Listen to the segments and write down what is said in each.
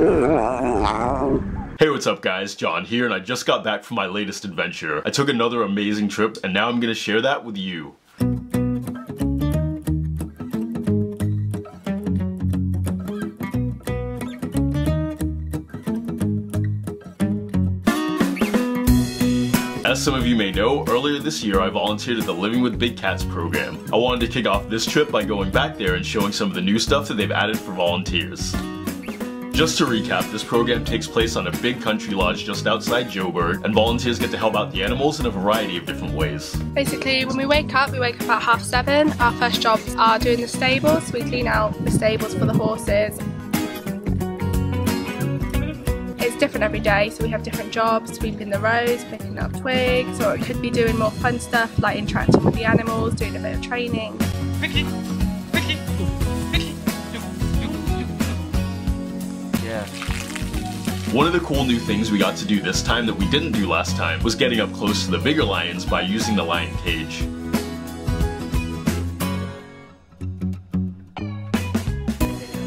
Hey, what's up guys, John here, and I just got back from my latest adventure. I took another amazing trip, and now I'm gonna share that with you. As some of you may know, earlier this year I volunteered at the Living with Big Cats program. I wanted to kick off this trip by going back there and showing some of the new stuff that they've added for volunteers. Just to recap, this program takes place on a big country lodge just outside Joburg, and volunteers get to help out the animals in a variety of different ways. Basically, when we wake up at 7:30. Our first jobs are doing the stables. We clean out the stables for the horses. It's different every day, so we have different jobs, sweeping the roads, picking up twigs, or it could be doing more fun stuff like interacting with the animals, doing a bit of training. Vicky! Vicky! Vicky! Yeah. One of the cool new things we got to do this time that we didn't do last time was getting up close to the bigger lions by using the lion cage.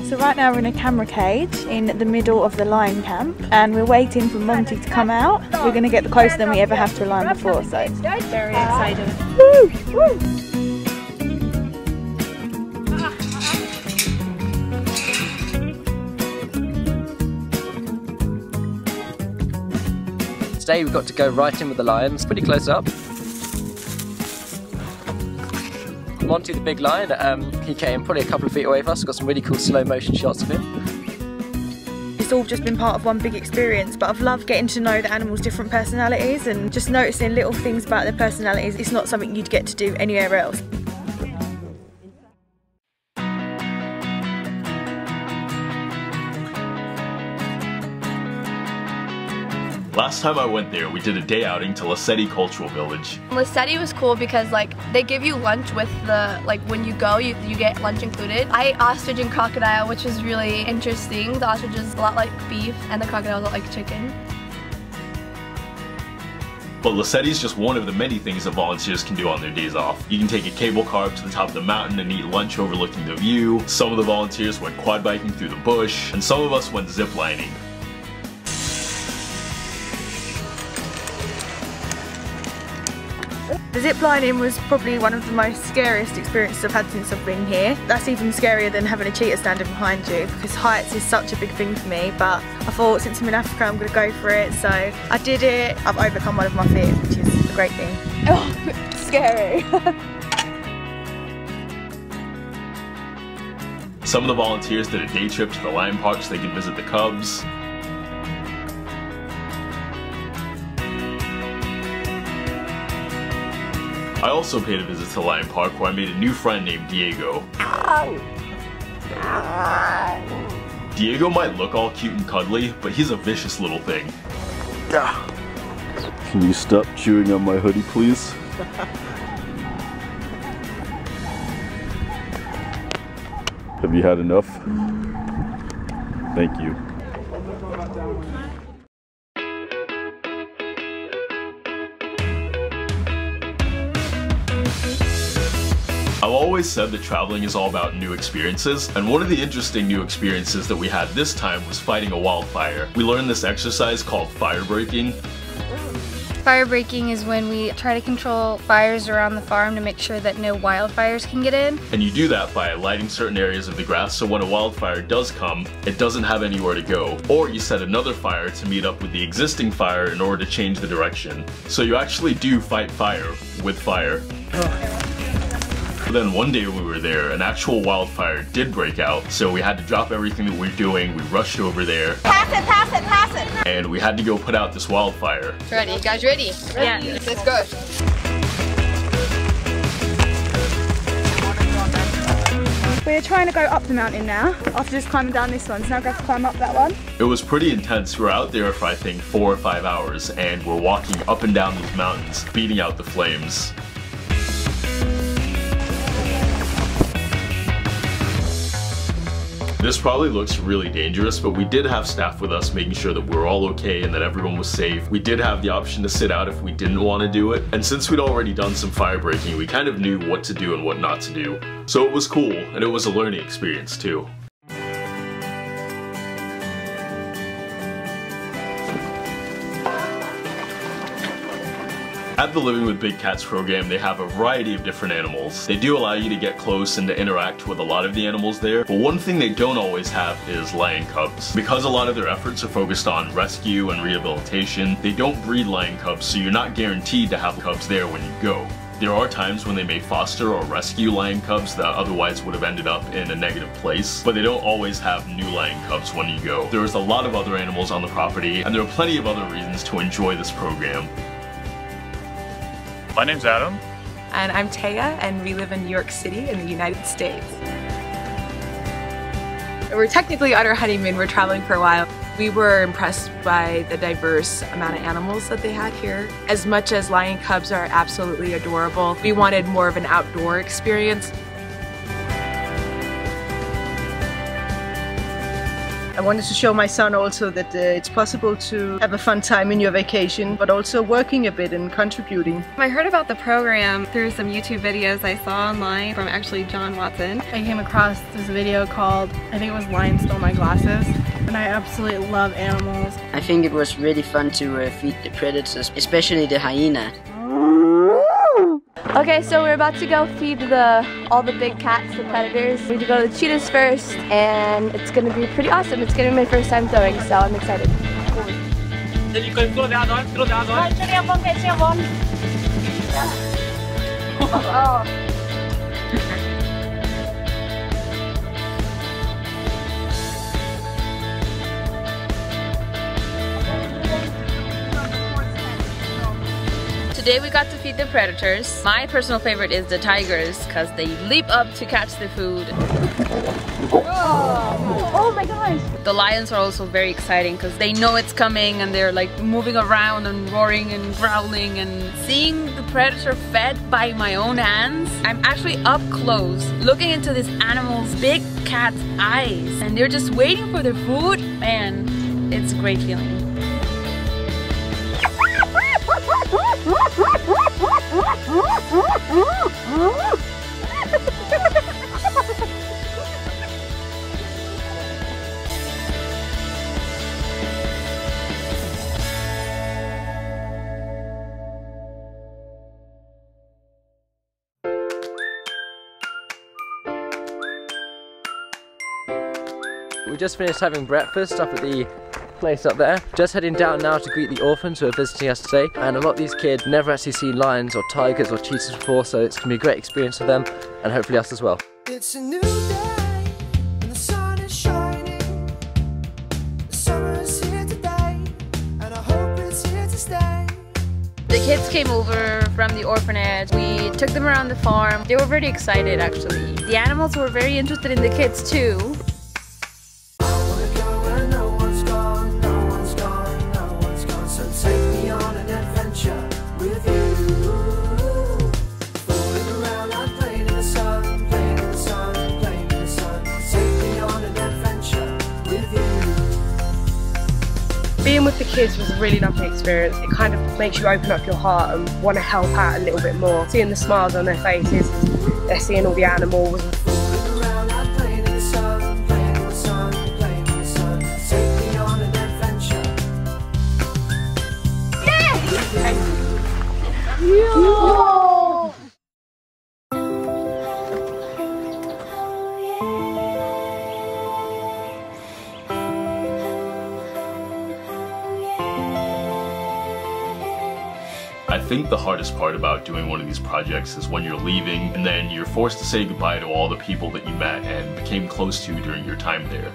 So right now we're in a camera cage in the middle of the lion camp, and we're waiting for Monty to come out. We're going to get closer than we ever have to a lion before, so very excited. Woo! Woo! Today we've got to go right in with the lions, pretty close up. Monty the big lion, he came probably a couple of feet away from us, got some really cool slow motion shots of him. It's all just been part of one big experience, but I've loved getting to know the animals' different personalities and just noticing little things about their personalities. It's not something you'd get to do anywhere else. Last time I went there, we did a day outing to Lesedi Cultural Village. Lesedi was cool because they give you lunch with the, when you go, you get lunch included. I ate ostrich and crocodile, which was really interesting. The ostrich is a lot like beef and the crocodile is a lot like chicken. But Lesedi is just one of the many things that volunteers can do on their days off. You can take a cable car up to the top of the mountain and eat lunch overlooking the view. Some of the volunteers went quad biking through the bush, and some of us went zip lining. The zip lining was probably one of the most scariest experiences I've had since I've been here. That's even scarier than having a cheetah standing behind you, because heights is such a big thing for me, but I thought since I'm in Africa I'm going to go for it, so I did it. I've overcome one of my fears, which is a great thing. Oh, scary. Some of the volunteers did a day trip to the lion park so they could visit the cubs. I also paid a visit to the lion park where I made a new friend named Diego. Diego might look all cute and cuddly, but he's a vicious little thing. Can you stop chewing on my hoodie, please? Have you had enough? Thank you. I've always said that traveling is all about new experiences, and one of the interesting new experiences that we had this time was fighting a wildfire. We learned this exercise called fire breaking. Fire breaking is when we try to control fires around the farm to make sure that no wildfires can get in. And you do that by lighting certain areas of the grass so when a wildfire does come, it doesn't have anywhere to go. Or you set another fire to meet up with the existing fire in order to change the direction. So you actually do fight fire with fire. But then one day when we were there, an actual wildfire did break out, so we had to drop everything that we were doing. We rushed over there. Pass it, pass it, pass it! And we had to go put out this wildfire. Ready? You guys ready? Yeah. Let's go. We're trying to go up the mountain now, after just climbing down this one, so now we have to climb up that one. It was pretty intense. We were out there for I think 4 or 5 hours, and we're walking up and down these mountains, beating out the flames. This probably looks really dangerous, but we did have staff with us making sure that we were all okay and that everyone was safe. We did have the option to sit out if we didn't want to do it, and since we'd already done some fire breaking, we kind of knew what to do and what not to do. So it was cool, and it was a learning experience too. At the Living with Big Cats program, they have a variety of different animals. They do allow you to get close and to interact with a lot of the animals there, but one thing they don't always have is lion cubs. Because a lot of their efforts are focused on rescue and rehabilitation, they don't breed lion cubs, so you're not guaranteed to have cubs there when you go. There are times when they may foster or rescue lion cubs that otherwise would have ended up in a negative place, but they don't always have new lion cubs when you go. There is a lot of other animals on the property, and there are plenty of other reasons to enjoy this program. My name's Adam. And I'm Taya, and we live in New York City in the United States. We're technically on our honeymoon, we're traveling for a while. We were impressed by the diverse amount of animals that they had here. As much as lion cubs are absolutely adorable, we wanted more of an outdoor experience. I wanted to show my son also that it's possible to have a fun time in your vacation, but also working a bit and contributing. I heard about the program through some YouTube videos I saw online from actually John Watson. I came across this video called, I think it was Lion Stole My Glasses, and I absolutely love animals. I think it was really fun to feed the predators, especially the hyena. Okay, so we're about to go feed all the big cats, the predators. We need to go to the cheetahs first, and it's going to be pretty awesome. It's going to be my first time throwing, so I'm excited. Today we got to feed the predators. My personal favorite is the tigers because they leap up to catch the food. Oh my gosh! The lions are also very exciting because they know it's coming and they're like moving around and roaring and growling, and seeing the predator fed by my own hands. I'm actually up close looking into this animal's big cat's eyes and they're just waiting for their food. Man, it's a great feeling. We just finished having breakfast up at the place up there. Just heading down now to greet the orphans who are visiting us today, and a lot of these kids never actually seen lions or tigers or cheetahs before, so it's going to be a great experience for them and hopefully us as well. It's a new day and the sun is shining. The summer is here today and I hope it's here to stay. The kids came over from the orphanage. We took them around the farm. They were very excited actually. The animals were very interested in the kids too. Being with the kids was a really lovely experience. It kind of makes you open up your heart and want to help out a little bit more. Seeing the smiles on their faces, they're seeing all the animals. I think the hardest part about doing one of these projects is when you're leaving and then you're forced to say goodbye to all the people that you met and became close to during your time there.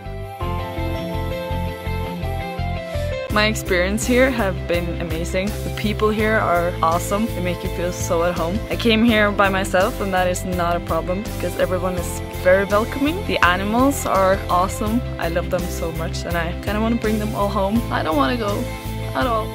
My experience here have been amazing. The people here are awesome. They make you feel so at home. I came here by myself and that is not a problem because everyone is very welcoming. The animals are awesome. I love them so much and I kind of want to bring them all home. I don't want to go at all.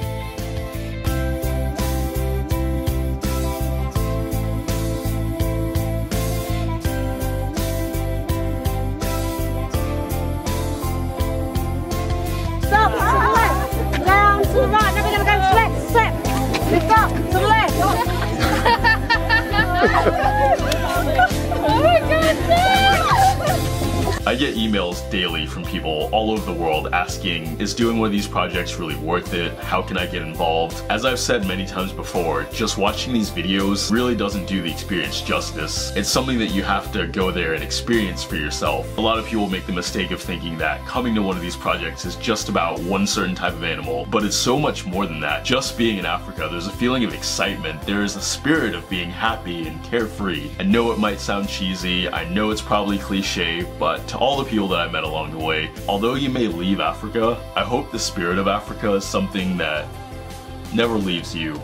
I get emails daily from people all over the world asking, is doing one of these projects really worth it? How can I get involved? As I've said many times before, just watching these videos really doesn't do the experience justice. It's something that you have to go there and experience for yourself. A lot of people make the mistake of thinking that coming to one of these projects is just about one certain type of animal, but it's so much more than that. Just being in Africa, there's a feeling of excitement. There is a spirit of being happy and carefree. I know it might sound cheesy, I know it's probably cliche, but to all the people that I met along the way, although you may leave Africa, I hope the spirit of Africa is something that never leaves you.